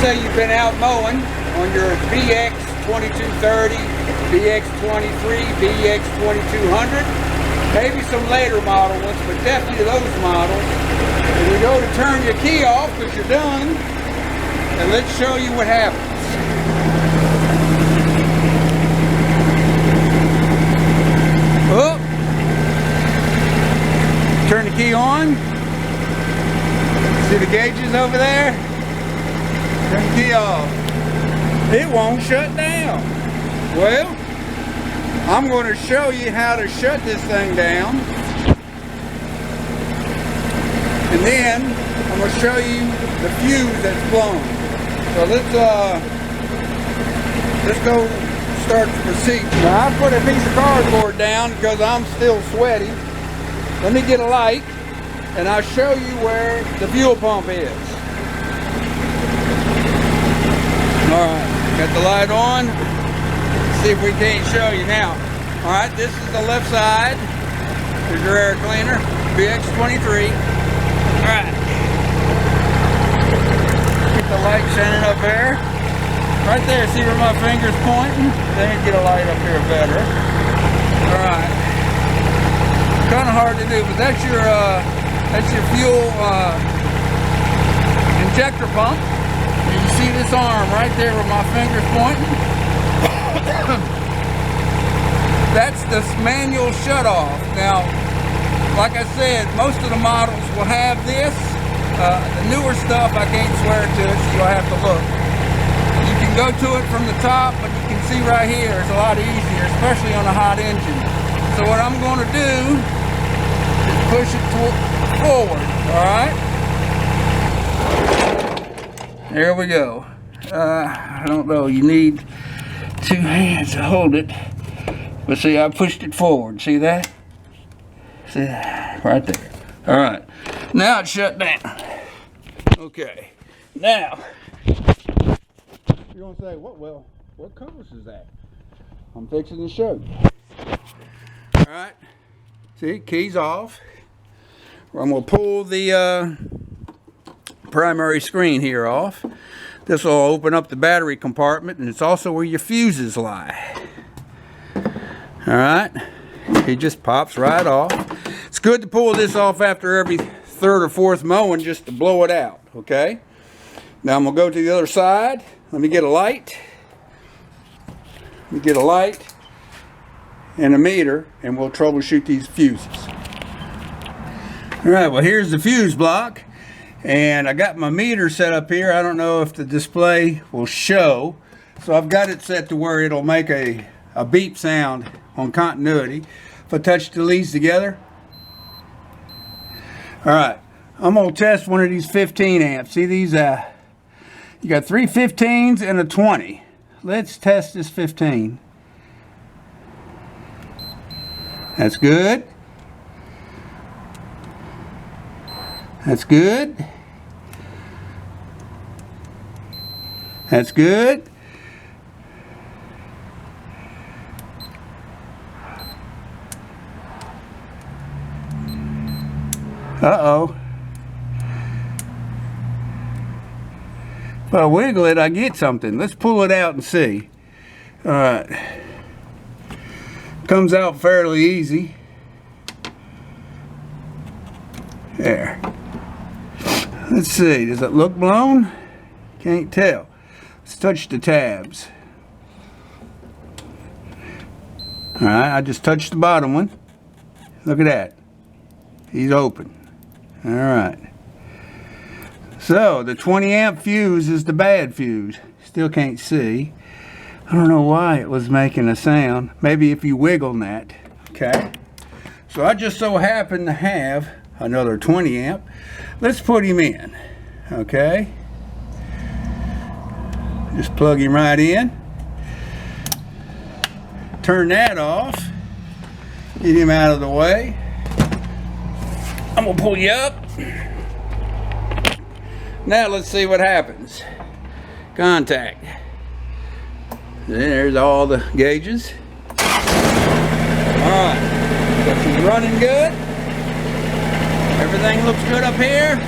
say you've been out mowing on your BX23D, BX23, BX2200, maybe some later model ones, but definitely those models. And you go to turn your key off because you're done, and let's show you what happens. Oh. Turn the key on. See the gauges over there? Turn the key off. It won't shut down. Well, I'm going to show you how to shut this thing down. And then I'm going to show you the fuse that's blown. So let's go start the procedure. Now I put a piece of cardboard down because I'm still sweaty. Let me get a light and I'll show you where the fuel pump is. Alright, got the light on. Let's see if we can't show you now. Alright, this is the left side. There's your air cleaner, BX23. Alright. Get the light shining up there. Right there, see where my finger's pointing? Then get a light up here better. Alright. Kind of hard to do, but that's your fuel injector pump. And you see this arm right there where my finger's pointing? That's the manual shut-off. Now, like I said, most of the models will have this. The newer stuff, I can't swear to it, so you'll have to look. You can go to it from the top, but you can see right here, it's a lot easier, especially on a hot engine. So what I'm going to do is push it forward, alright? There we go. I don't know, you need 2 hands to hold it. But see, I pushed it forward. See that? See that? Right there. Alright. Now it's shut down. Okay. Now, you're going to say, what colors is that? I'm fixing to show you. Alright. See, keys off. I'm going to pull the primary screen here off. This will open up the battery compartment, and it's also where your fuses lie. Alright, it just pops right off. It's good to pull this off after every 3rd or 4th mowing just to blow it out, okay? Now I'm going to go to the other side. Let me get a light. Let me get a light and a meter, and we'll troubleshoot these fuses. Alright, well here's the fuse block. And I got my meter set up here. I don't know if the display will show. So I've got it set to where it'll make a beep sound on continuity. If I touch the leads together. Alright, I'm going to test one of these 15 amps. See these, you got 3 15s and a 20. Let's test this 15. That's good. That's good. That's good. Uh-oh. If I wiggle it, I get something. Let's pull it out and see. Alright. Comes out fairly easy. There. Let's see. Does it look blown? Can't tell. Let's touch the tabs. Alright, I just touched the bottom one. Look at that. He's open. Alright. So, the 20 amp fuse is the bad fuse. Still can't see. I don't know why it was making a sound. Maybe if you wiggle that. Okay. So I just so happen to have another 20 amp. Let's put him in. Okay. Just plug him right in. Turn that off. Get him out of the way. I'm going to pull you up. Now let's see what happens. Contact. There's all the gauges. Alright. So she's running good. Everything looks good up here.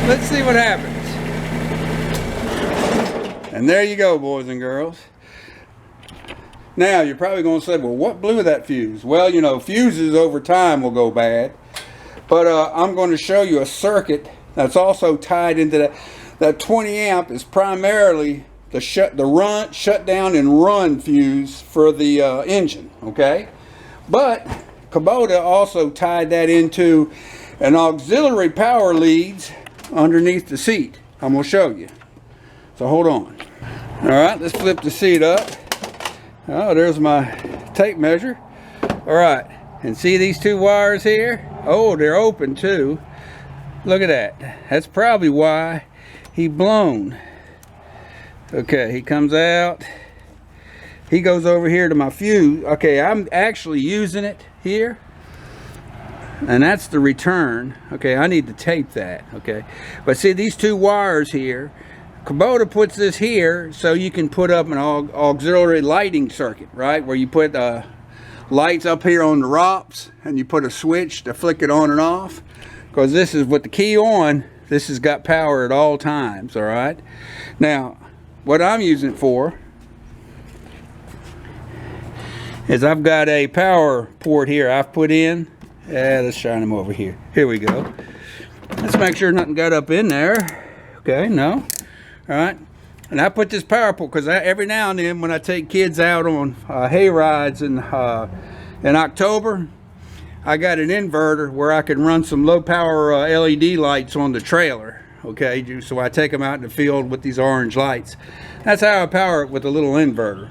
Let's see what happens. And there you go, boys and girls. Now, you're probably going to say, well, what blew that fuse? Well, you know, fuses over time will go bad. But I'm going to show you a circuit that's also tied into that. That 20 amp is primarily the shut down and run fuse for the engine, okay? But Kubota also tied that into an auxiliary power leads underneath the seat. I'm going to show you. So hold on. All right, let's flip the seat up. Oh, there's my tape measure. All right, and see these two wires here? Oh, they're open too. Look at that. That's probably why he blown. Okay, he comes out. He goes over here to my fuse. Okay, I'm actually using it here. And that's the return. Okay, I need to tape that. Okay, but see these two wires here, Kubota puts this here so you can put up an auxiliary lighting circuit, right? Where you put lights up here on the ROPS and you put a switch to flick it on and off. Because this is with the key on, this has got power at all times, all right? Now, what I'm using it for is I've got a power port here I've put in. Yeah, let's shine them over here. Here we go. Let's make sure nothing got up in there. Okay, no. All right. And I put this power port because every now and then when I take kids out on hay rides in October, I got an inverter where I can run some low power LED lights on the trailer. Okay, so I take them out in the field with these orange lights. That's how I power it with a little inverter.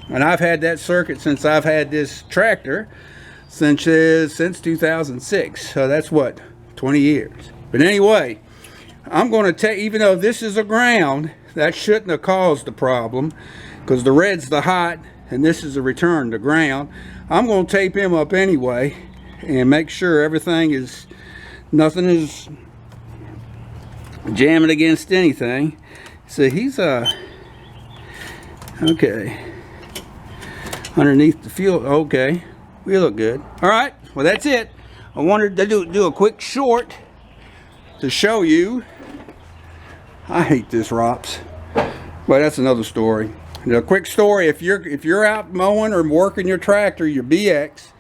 And I've had that circuit since I've had this tractor since 2006. So that's what, 20 years. But anyway, I'm going to take, even though this is a ground, that shouldn't have caused the problem because the red's the hot and this is a return to ground. I'm going to tape him up anyway and make sure everything is, nothing is jamming against anything. So he's okay, underneath the fuel. Okay, we look good. All right, well that's it. I wanted to do a quick short to show you. I hate this ROPS, but that's another story. A quick story: if you're out mowing or working your tractor, your BX,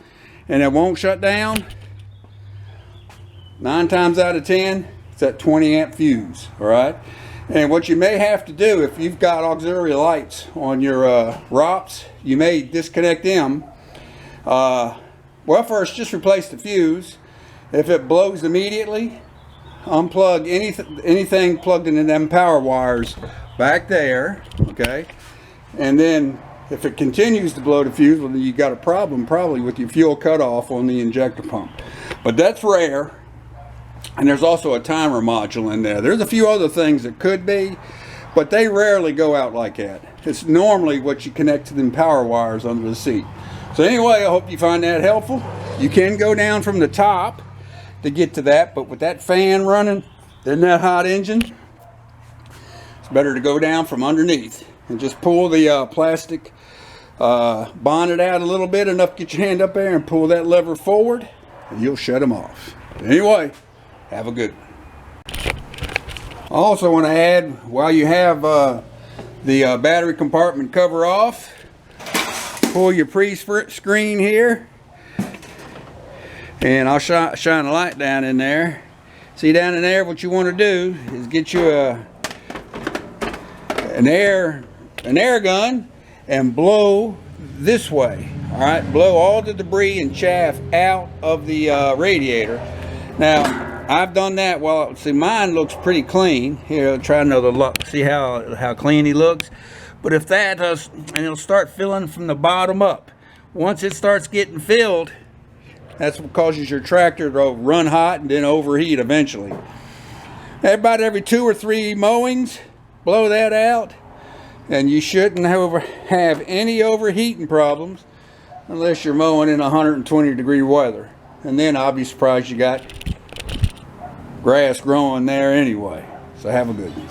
and it won't shut down, 9 times out of 10, it's that 20 amp fuse. All right, and what you may have to do if you've got auxiliary lights on your ROPS, you may disconnect them. Well, first just replace the fuse. If it blows immediately, unplug anything plugged into them power wires back there, okay? And then if it continues to blow the fuse, well, then you got a problem probably with your fuel cutoff on the injector pump. But that's rare. And there's also a timer module in there. There's a few other things that could be, but they rarely go out like that. It's normally what you connect to them power wires under the seat. So anyway, I hope you find that helpful. You can go down from the top to get to that, but with that fan running in that hot engine, it's better to go down from underneath and just pull the plastic bonnet out a little bit, enough to get your hand up there and pull that lever forward, and you'll shut them off. Anyway, have a good one. I also want to add, while you have the battery compartment cover off, pull your pre-screen here, and I'll shine a light down in there. See down in there, what you want to do is get you an air gun and blow this way. All right, blow all the debris and chaff out of the radiator. Now, I've done that. Well, see, mine looks pretty clean. Here, try another look. See how clean he looks. But if that does, and it'll start filling from the bottom up. Once it starts getting filled, that's what causes your tractor to run hot and then overheat eventually. About every 2 or 3 mowings, blow that out, and you shouldn't have any overheating problems unless you're mowing in 120-degree weather. And then I'll be surprised you got grass growing there anyway. So have a good one.